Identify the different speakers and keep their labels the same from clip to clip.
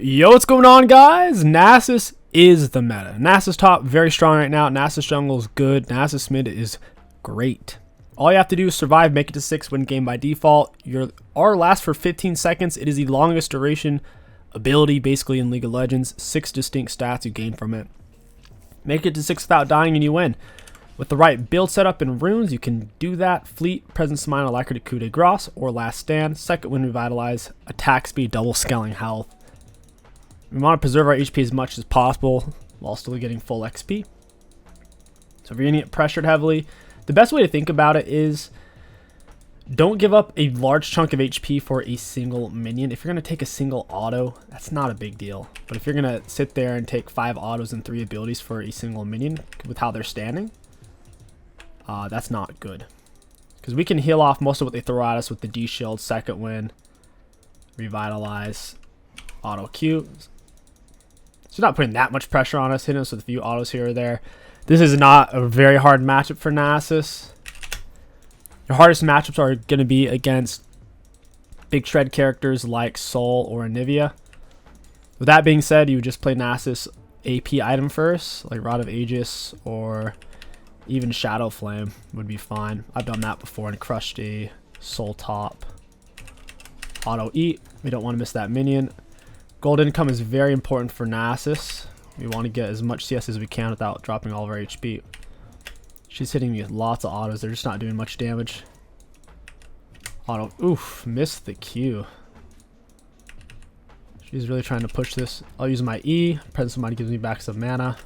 Speaker 1: Yo, what's going on, guys? Nasus is the meta. Nasus top, very strong right now. Nasus jungle is good. Nasus mid is great. All you have to do is survive, make it to 6, win game by default. Your R lasts for 15 seconds. It is the longest duration ability, basically, in League of Legends. 6 distinct stats you gain from it. Make it to 6 without dying and you win. With the right build setup and runes, you can do that. Fleet, Presence of Mind, Alacrity, Coup de Grace, or Last Stand. Second win, Revitalize, attack speed, double scaling health. We want to preserve our HP as much as possible while still getting full XP. So if you're going to get pressured heavily, the best way to think about it is don't give up a large chunk of HP for a single minion. If you're going to take a single auto, that's not a big deal. But if you're going to sit there and take 5 autos and 3 abilities for a single minion with how they're standing, that's not good. Because we can heal off most of what they throw at us with the D shield, second win, revitalize, auto Q. So not putting that much pressure on us, hitting us with a few autos here or there. This is not a very hard matchup for Nasus. Your hardest matchups are going to be against big shred characters like Soul or Anivia. With that being said, you would just play Nasus AP item first, like Rod of Aegis or even Shadow Flame would be fine. I've done that before and crushed a Soul top. Auto eat. We don't want to miss that minion. Gold income is very important for Nasus. We want to get as much CS as we can without dropping all of our HP. She's hitting me with lots of autos. They're just not doing much damage. Auto. Oof. Missed the Q. She's really trying to push this. I'll use my E. Presence of Mind gives me back some mana.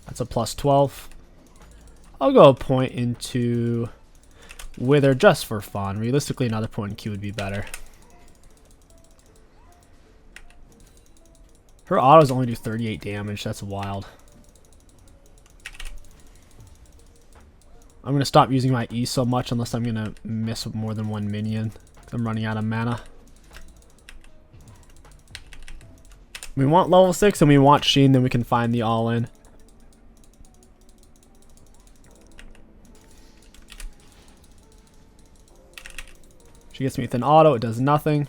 Speaker 1: That's a plus 12. I'll go a point into Wither just for fun. Realistically, another point in Q would be better. Her autos only do 38 damage. That's wild. I'm going to stop using my E so much unless I'm going to miss more than one minion. I'm running out of mana. We want level 6 and we want Sheen, then we can find the all-in. She gets me with an auto. It does nothing.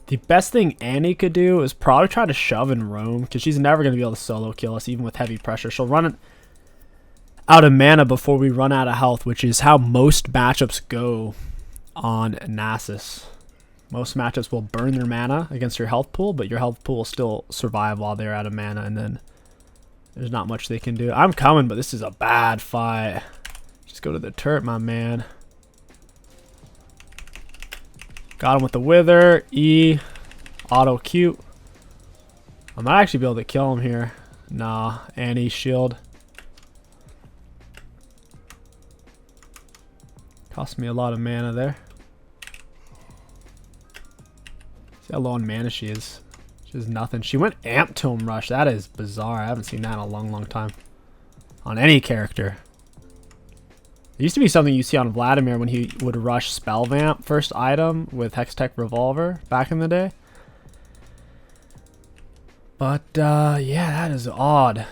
Speaker 1: The best thing Annie could do is probably try to shove and roam, because she's never going to be able to solo kill us, even with heavy pressure. She'll run out of mana before we run out of health, which is how most matchups go on Nasus. Most matchups will burn their mana against your health pool, but your health pool will still survive while they're out of mana, and then there's not much they can do. I'm coming, but this is a bad fight. Just go to the turret, my man. Got him with the Wither, E, auto Q. I might actually be able to kill him here. Nah, Annie's shield. Cost me a lot of mana there. See how low on mana she is. She has nothing. She went Amp Tome Rush. That is bizarre. I haven't seen that in a long, long time. On any character. It used to be something you see on Vladimir when he would rush Spell Vamp first item with Hextech Revolver back in the day. But, yeah, that is odd.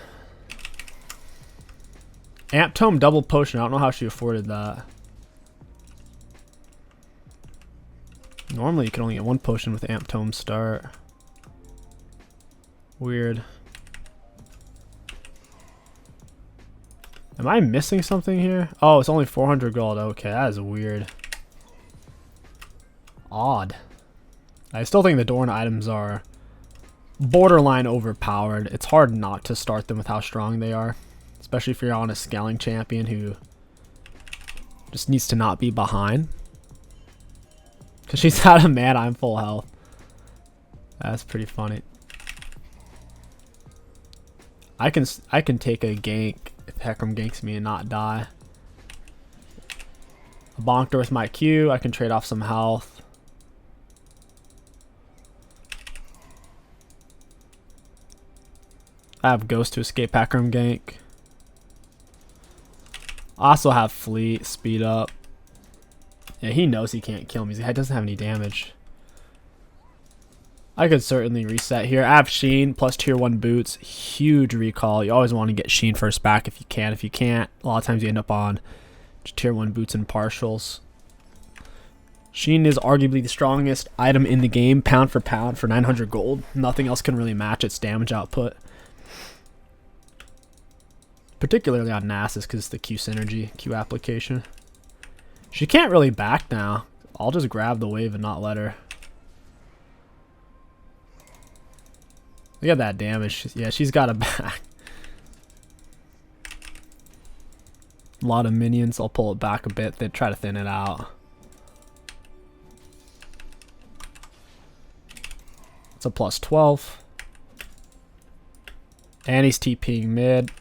Speaker 1: Amp Tome double potion. I don't know how she afforded that. Normally you can only get 1 potion with Amp Tome start. Weird. Am I missing something here? Oh, it's only 400 gold. Okay, that is weird. Odd. I still think the Dorn items are borderline overpowered. It's hard not to start them with how strong they are. Especially if you're on a scaling champion who just needs to not be behind. Because she's out of mana, I'm full health. That's pretty funny. I can take a gank if Hecarim ganks me and not die. I bonked her with my Q. I can trade off some health. I have Ghost to escape Hecarim gank. I also have Fleet, speed up. Yeah, he knows he can't kill me. He doesn't have any damage. I could certainly reset here. I have Sheen plus tier 1 boots. Huge recall. You always want to get Sheen first back if you can. If you can't, a lot of times you end up on just tier 1 boots and partials. Sheen is arguably the strongest item in the game, pound for 900 gold. Nothing else can really match its damage output. Particularly on Nasus because it's the Q synergy, Q application. She can't really back now. I'll just grab the wave and not let her. Look at that damage. Yeah, she's got a back. A lot of minions. I'll pull it back a bit, then try to thin it out. It's a plus 12. And he's TPing mid.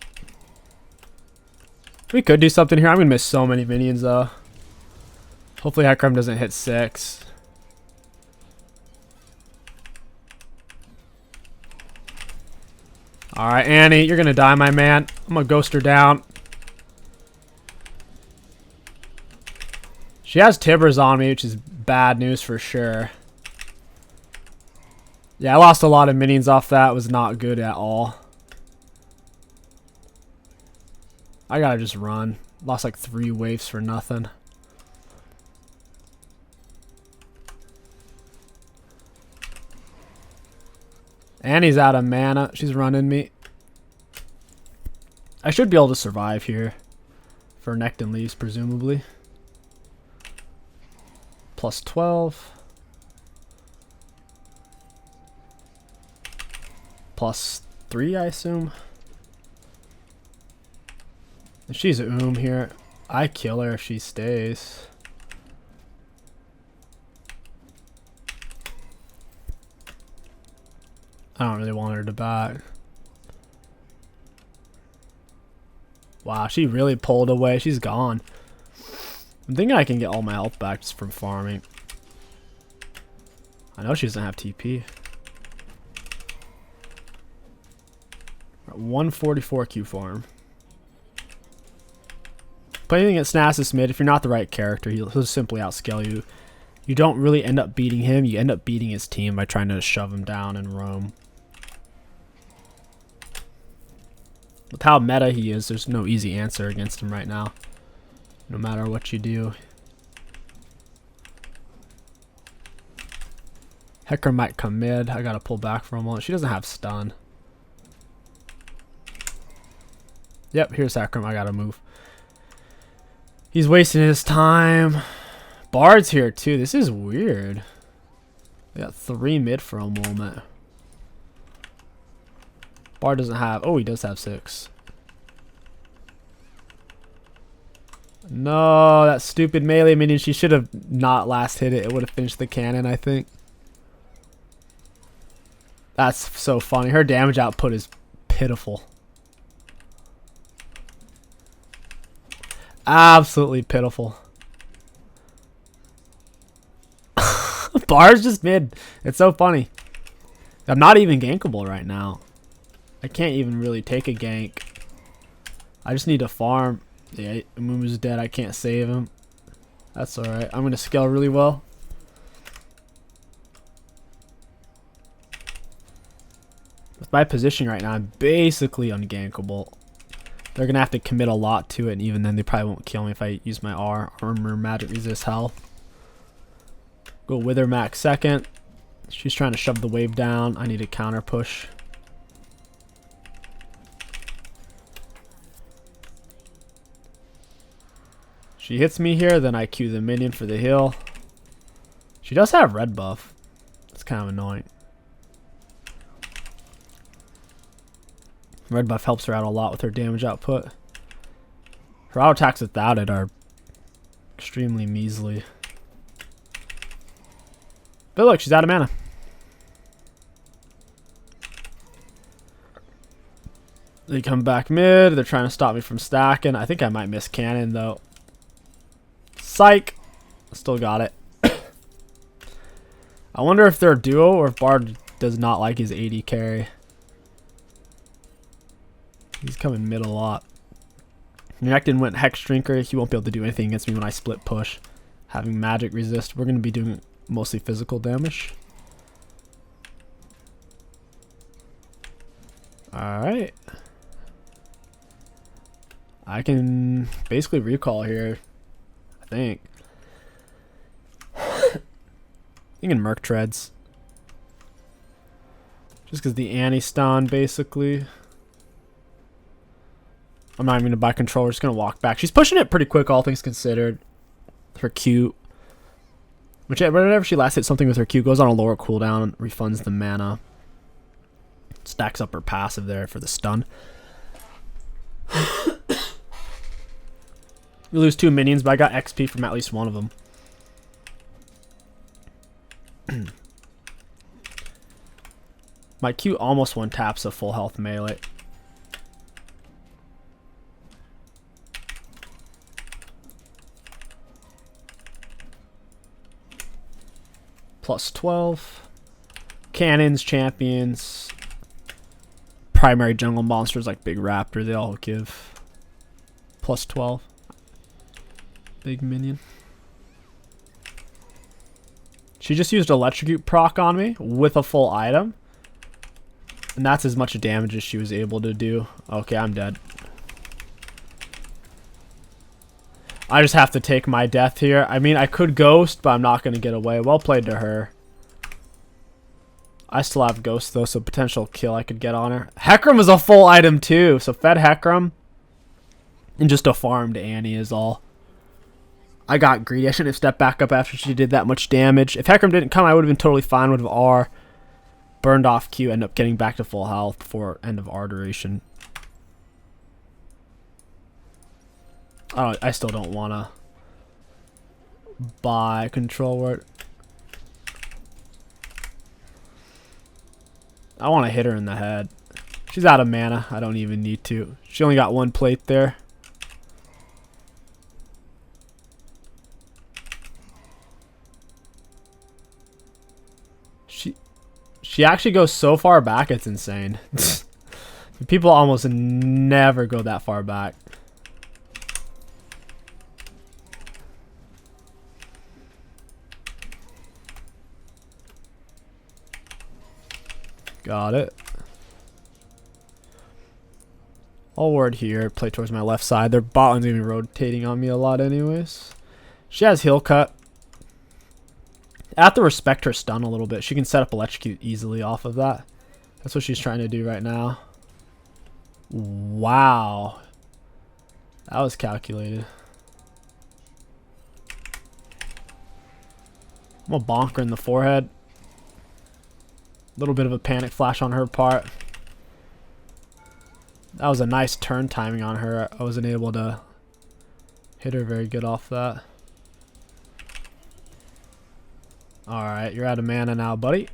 Speaker 1: We could do something here. I'm going to miss so many minions though. Hopefully Hecarim doesn't hit 6. Alright, Annie, you're going to die, my man. I'm going to ghost her down. She has Tibbers on me, which is bad news for sure. Yeah, I lost a lot of minions off that. It was not good at all. I gotta just run. Lost like 3 waves for nothing. Annie's out of mana. She's running me. I should be able to survive here. For Nectin leaves, presumably. Plus 12. Plus 3, I assume. If she's a here, I kill her if she stays. I don't really want her to back. Wow, she really pulled away. She's gone. I'm thinking I can get all my health back just from farming. I know she doesn't have TP. 144 Q farm. Playing against Nasus mid, if you're not the right character, he'll simply outscale you. You don't really end up beating him. You end up beating his team by trying to shove him down and roam. With how meta he is, there's no easy answer against him right now. No matter what you do. Hecarim might come mid. I gotta pull back for a moment. She doesn't have stun. Yep, here's Hecarim. I gotta move. He's wasting his time. Bard's here too. This is weird. We got 3 mid for a moment. Bard doesn't have... Oh, he does have 6. No, that stupid melee minion. She should have not last hit it. It would have finished the cannon, I think. That's so funny. Her damage output is pitiful. Absolutely pitiful. Bard's just mid. It's so funny. I'm not even gankable right now. I can't even really take a gank. I just need to farm. Yeah, Amumu's dead. I can't save him. That's alright. I'm going to scale really well. With my position right now, I'm basically ungankable. They're going to have to commit a lot to it, and even then they probably won't kill me if I use my armor magic resist health. Go Wither max second. She's trying to shove the wave down. I need a counter push. She hits me here, then I Q the minion for the heal. She does have red buff. It's kind of annoying. Red buff helps her out a lot with her damage output. Her auto attacks without it are extremely measly. But look, she's out of mana. They come back mid. They're trying to stop me from stacking. I think I might miss cannon though. Psych. Still got it. I wonder if they're a duo or if Bard does not like his AD carry. He's coming mid a lot. Nectin went Hex Drinker. He won't be able to do anything against me when I split push. Having magic resist. We're going to be doing mostly physical damage. Alright. I can basically recall here. I think. Thinking Merc Treads. Just because the Annie stun, basically. I'm not even going to buy controller. Just going to walk back. She's pushing it pretty quick, all things considered. Her Q. Whenever she last hits something with her Q, goes on a lower cooldown, refunds the mana. Stacks up her passive there for the stun. We lose 2 minions, but I got XP from at least one of them. My Q almost one taps a full health melee. Plus 12. Cannons, champions, primary jungle monsters like Big Raptor, they all give plus 12. Big minion. She just used Electrocute proc on me with a full item. And that's as much damage as she was able to do. Okay, I'm dead. I just have to take my death here. I mean, I could ghost, but I'm not going to get away. Well played to her. I still have ghost, though, so potential kill I could get on her. Hecarim is a full item, too. So fed Hecarim. And just a farmed Annie is all. I got greedy. I shouldn't have stepped back up after she did that much damage. If Hecarim didn't come, I would have been totally fine. Would have R. Burned off Q. End up getting back to full health before end of R duration. Oh, I still don't want to buy control word. I want to hit her in the head. She's out of mana. I don't even need to. She only got 1 plate there. She actually goes so far back, it's insane. People almost never go that far back. Got it. I'll ward here, play towards my left side. Their bot lane's gonna be rotating on me a lot anyways. She has heal cut. I have to respect her stun a little bit. She can set up Electrocute easily off of that. That's what she's trying to do right now. Wow. That was calculated. I'm gonna bonk her in the forehead. Little bit of a panic flash on her part. That was a nice turn timing on her. I wasn't able to hit her very good off that. Alright, you're out of mana now, buddy.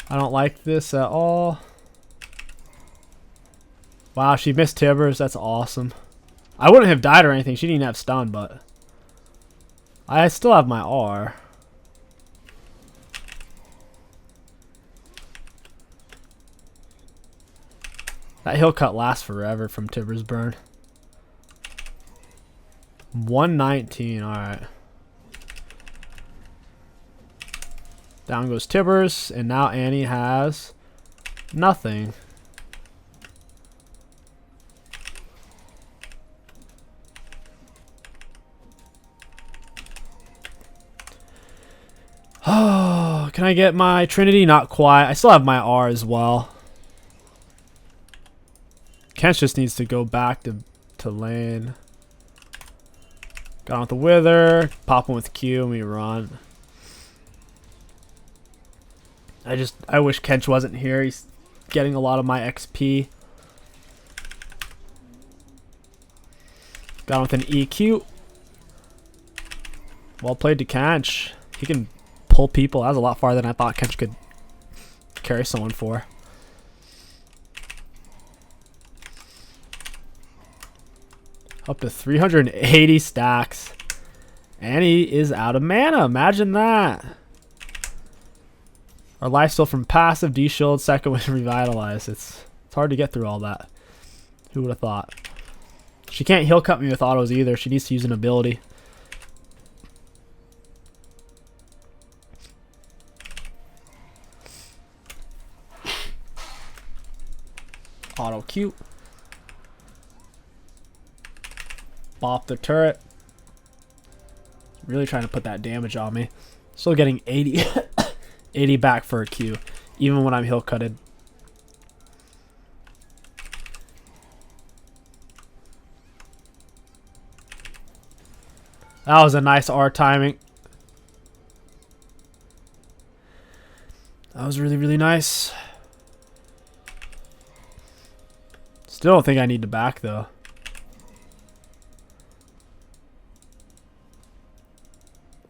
Speaker 1: I don't like this at all. Wow, she missed Tibbers. That's awesome. I wouldn't have died or anything. She didn't have stun, but I still have my R. That heal cut lasts forever from Tibbers burn. 119, alright. Down goes Tibbers, and now Annie has nothing. Oh, can I get my Trinity? Not quite. I still have my R as well. Kench just needs to go back to lane. Got with the Wither, pop him with Q, and we run. I wish Kench wasn't here. He's getting a lot of my XP. Got with an EQ. Well played to Kench. He can pull people. That was a lot farther than I thought Kench could carry someone for. Up to 380 stacks. And he is out of mana. Imagine that. Our life steal from passive, D-shield, second wind, revitalize. It's hard to get through all that. Who would have thought? She can't heal cut me with autos either. She needs to use an ability. Auto Q. Bop the turret. Really trying to put that damage on me. Still getting 80, 80 back for a Q, even when I'm heal cutted. That was a nice R timing. That was really, really nice. Still don't think I need to back though.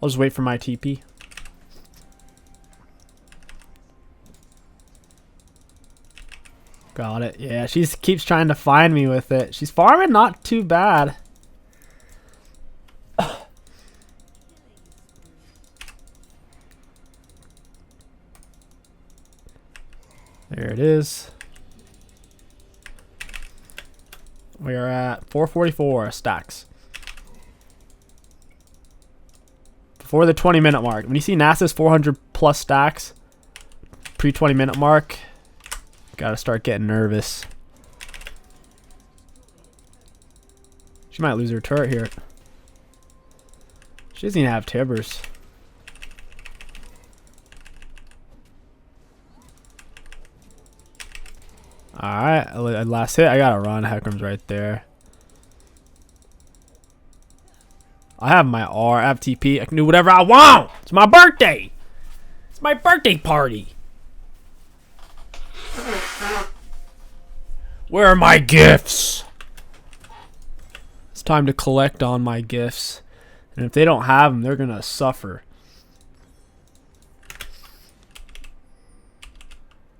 Speaker 1: I'll just wait for my TP. Got it. Yeah, she keeps trying to find me with it. She's farming not too bad. There it is. We are at 444 stacks. Before the 20-minute mark. When you see Nasus 400 plus stacks, pre 20-minute mark, gotta start getting nervous. She might lose her turret here. She doesn't even have Tibbers. Alright, last hit. I gotta run. Heckram's right there. I have my R. I have TP. I can do whatever I want. It's my birthday. It's my birthday party. Where are my gifts? It's time to collect on my gifts. And if they don't have them, they're going to suffer.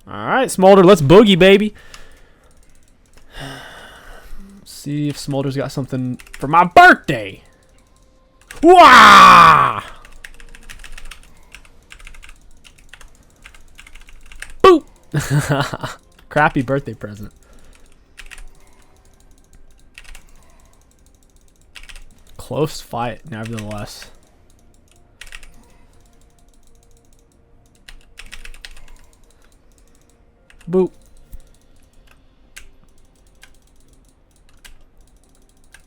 Speaker 1: Alright, Smolder. Let's boogie, baby. Let's see if Smolder's got something for my birthday. Wah! Boop! Crappy birthday present. Close fight, nevertheless. Boop.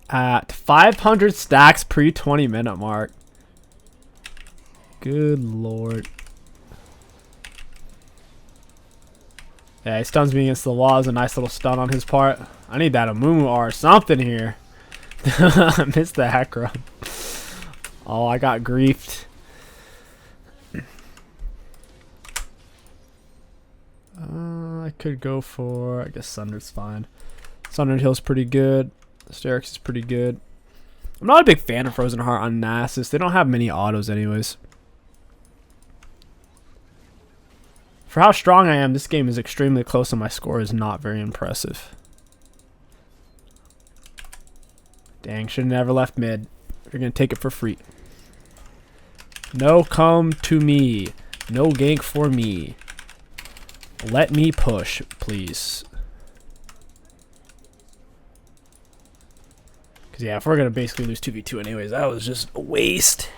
Speaker 1: At 500 stacks pre 20-minute mark. Good lord. Yeah, he stuns me against the wall. It's a nice little stun on his part. I need that Amumu R or something here. I missed the hack run. Oh, I got griefed. I could go for, I guess Sundered's fine. Sundered Hill's pretty good. Sterix is pretty good. I'm not a big fan of Frozen Heart on Nasus. They don't have many autos anyways. For how strong I am, this game is extremely close and my score is not very impressive. Dang, should have never left mid. You're going to take it for free. No, come to me. No gank for me. Let me push, please. Because, yeah, if we're going to basically lose 2v2 anyways, that was just a waste.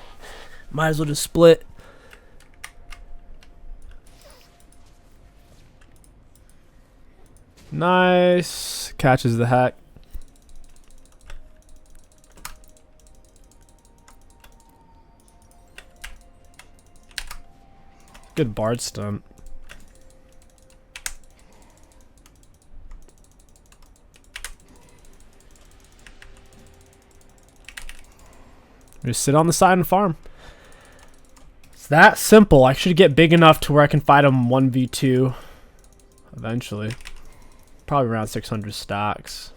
Speaker 1: Might as well just split. Nice. Catches the hack. Good Bard stunt. Just sit on the side and farm. It's that simple. I should get big enough to where I can fight him 1v2 eventually. Probably around 600 stacks.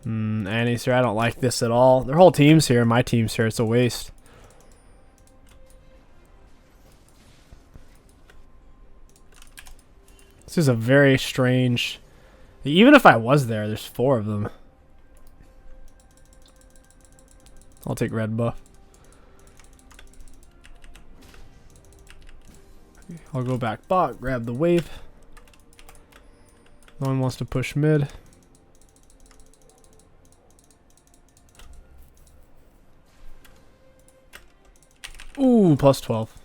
Speaker 1: Annie's here. I don't like this at all. Their whole team's here. My team's here. It's a waste. This is a very strange... Even if I was there, there's 4 of them. I'll take red buff. I'll go back bot, grab the wave. No one wants to push mid. Ooh, plus 12.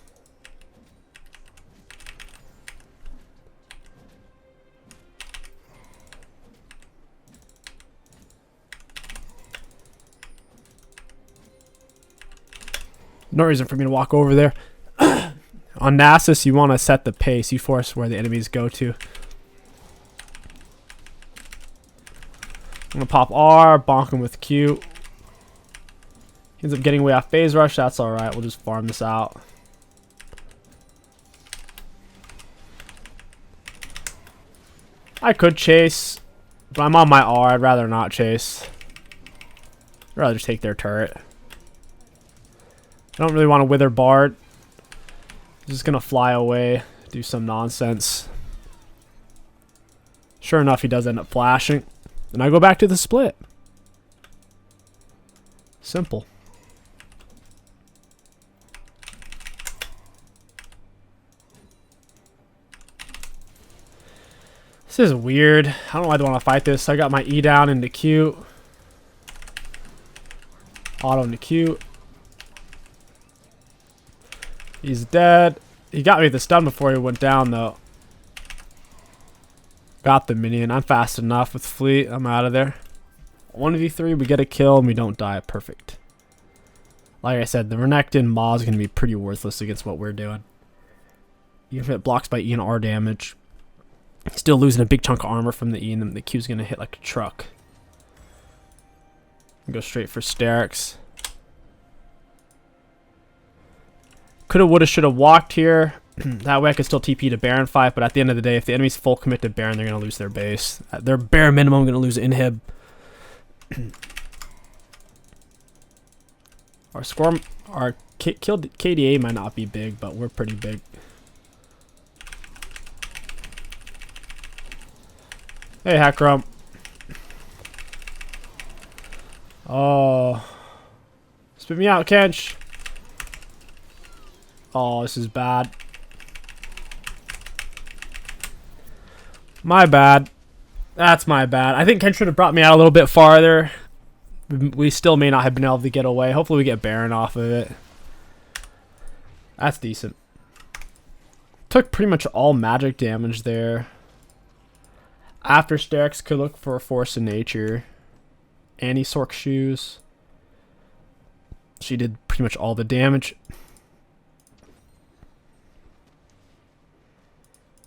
Speaker 1: No reason for me to walk over there. On Nasus, you want to set the pace. You force where the enemies go to. I'm going to pop R, bonk him with Q. He ends up getting away off phase rush. That's alright. We'll just farm this out. I could chase, but I'm on my R. I'd rather not chase. I'd rather just take their turret. I don't really want to wither Bard. He's just going to fly away, do some nonsense. Sure enough, he does end up flashing. And I go back to the split. Simple. This is weird. I don't know why I want to fight this. I got my E down into Q. Auto into Q. He's dead. He got me with the stun before he went down, though. Got the minion. I'm fast enough with fleet. I'm out of there. 1v3, we get a kill and we don't die. Perfect. Like I said, the Renekton Maw is going to be pretty worthless against what we're doing. Even if it blocks by E and R damage. Still losing a big chunk of armor from the E, and then the Q's going to hit like a truck. Go straight for Sterix. Coulda, woulda, shoulda walked here. That way I could still TP to Baron 5, but at the end of the day, if the enemy's full commit to Baron, they're going to lose their base. At their bare minimum, going to lose inhib. Our score, our kill KDA might not be big, but we're pretty big. Hey, Hackrum. Oh. Spit me out, Kench. Oh, this is bad. My bad. That's my bad. I think Ken should have brought me out a little bit farther. We still may not have been able to get away. Hopefully we get Baron off of it. That's decent. Took pretty much all magic damage there. After Sterix could look for a Force of Nature. Annie Sork shoes. She did pretty much all the damage.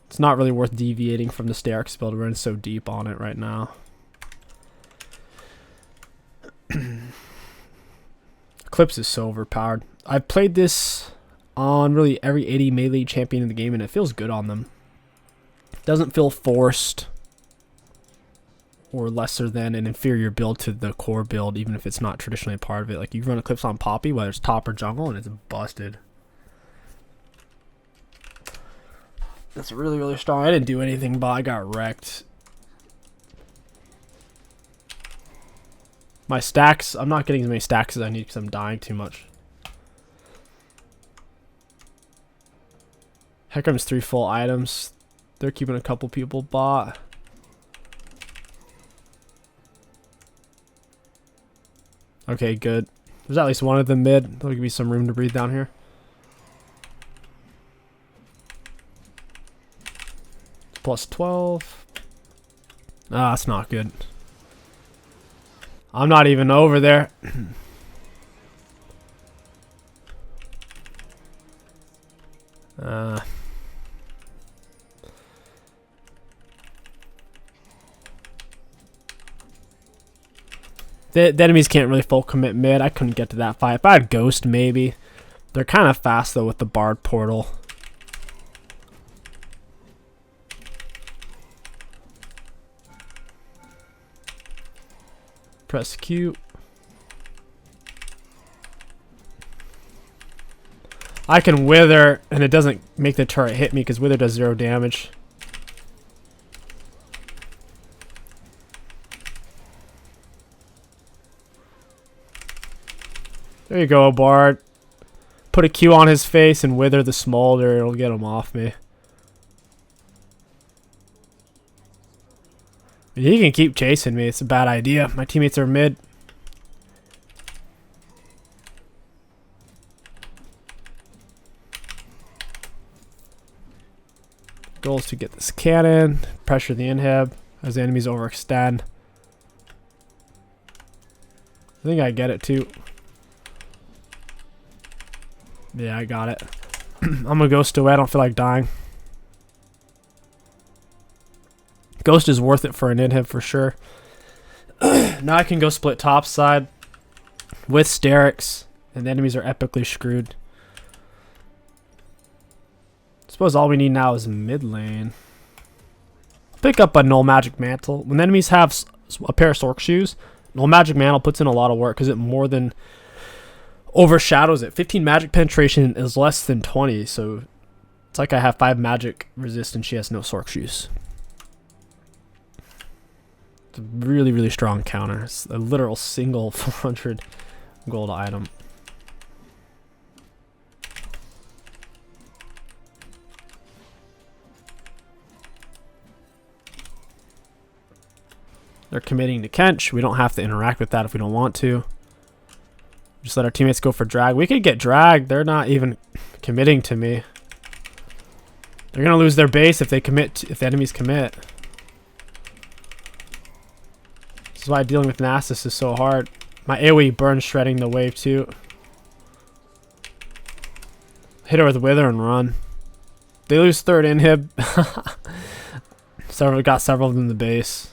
Speaker 1: It's not really worth deviating from the Sterix build. We're in so deep on it right now. Eclipse is so overpowered. I've played this on really every 80 melee champion in the game, and it feels good on them. It doesn't feel forced or lesser than an inferior build to the core build, even if it's not traditionally a part of it. Like, you run Eclipse on Poppy, whether it's top or jungle, and it's busted. That's really, really strong. I didn't do anything, but I got wrecked. My stacks, I'm not getting as many stacks as I need because I'm dying too much. Heckrum's 3 full items. They're keeping a couple people bot. Okay, good. There's at least one of them mid. There'll give me some room to breathe down here. Plus 12. Ah, that's not good. I'm not even over there. The enemies can't really full commit mid. I couldn't get to that fight. If I had Ghost, maybe. They're kind of fast, though, with the Bard portal. Press Q. I can Wither, and it doesn't make the turret hit me because Wither does 0 damage. There you go, Bard. Put a Q on his face and Wither the Smolder. It'll get him off me. He can keep chasing me. It's a bad idea. My teammates are mid. Goal is to get this cannon, pressure the inhib as the enemies overextend. I think I get it too. Yeah, I got it. I'm gonna ghost away. I don't feel like dying. Ghost is worth it for an inhib for sure. Now I can go split top side with Sterix, and the enemies are epically screwed. I suppose all we need now is mid lane. Pick up a null magic mantle. When enemies have a pair of Sork shoes, null magic mantle puts in a lot of work because it more than overshadows it. 15 magic penetration is less than 20, so it's like I have 5 magic resist and she has no Sork shoes. It's a really, really strong counter. It's a literal single 400 gold item. They're committing to Kench. We don't have to interact with that if we don't want to. Just let our teammates go for drag. We could get dragged. They're not even committing to me. They're going to lose their base if they commit, if the enemies commit. This is why dealing with Nasus is so hard. My AoE burns shredding the wave too. Hit her with Wither and run. They lose third inhib. Got several of them in the base.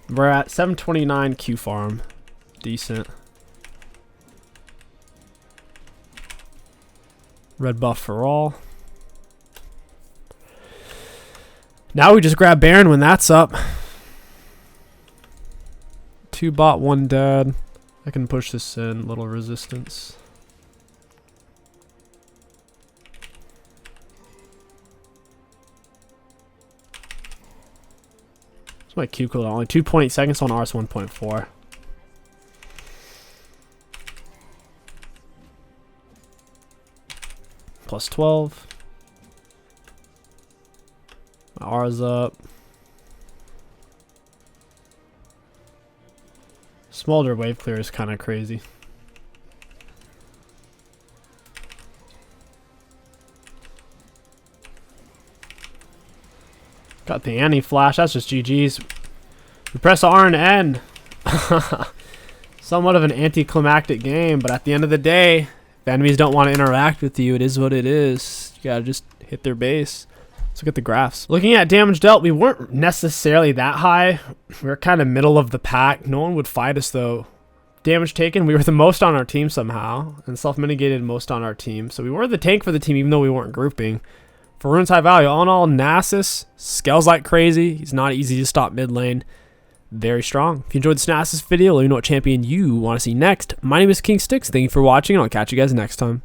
Speaker 1: We're at 729 Q farm. Decent. Red buff for all. Now we just grab Baron when that's up. 2 bot, 1 dead. I can push this in. Little resistance. My Q cooldown only 2.8 seconds on RS 1.4. Plus 12. My R's up. Smolder wave clear is kind of crazy. Got the anti-flash. That's just GG's. We press R and N. Somewhat of an anticlimactic game, but at the end of the day, if enemies don't want to interact with you, it is what it is. You gotta just hit their base. Let's look at the graphs. Looking at damage dealt, we weren't necessarily that high. We were kind of middle of the pack. No one would fight us though. Damage taken, we were the most on our team somehow, and self-mitigated most on our team. So we were the tank for the team, even though we weren't grouping. For runes high value, all in all, Nasus scales like crazy. He's not easy to stop mid lane. Very strong. If you enjoyed this Nasus video, let me know what champion you want to see next. My name is King Sticks. Thank you for watching, and I'll catch you guys next time.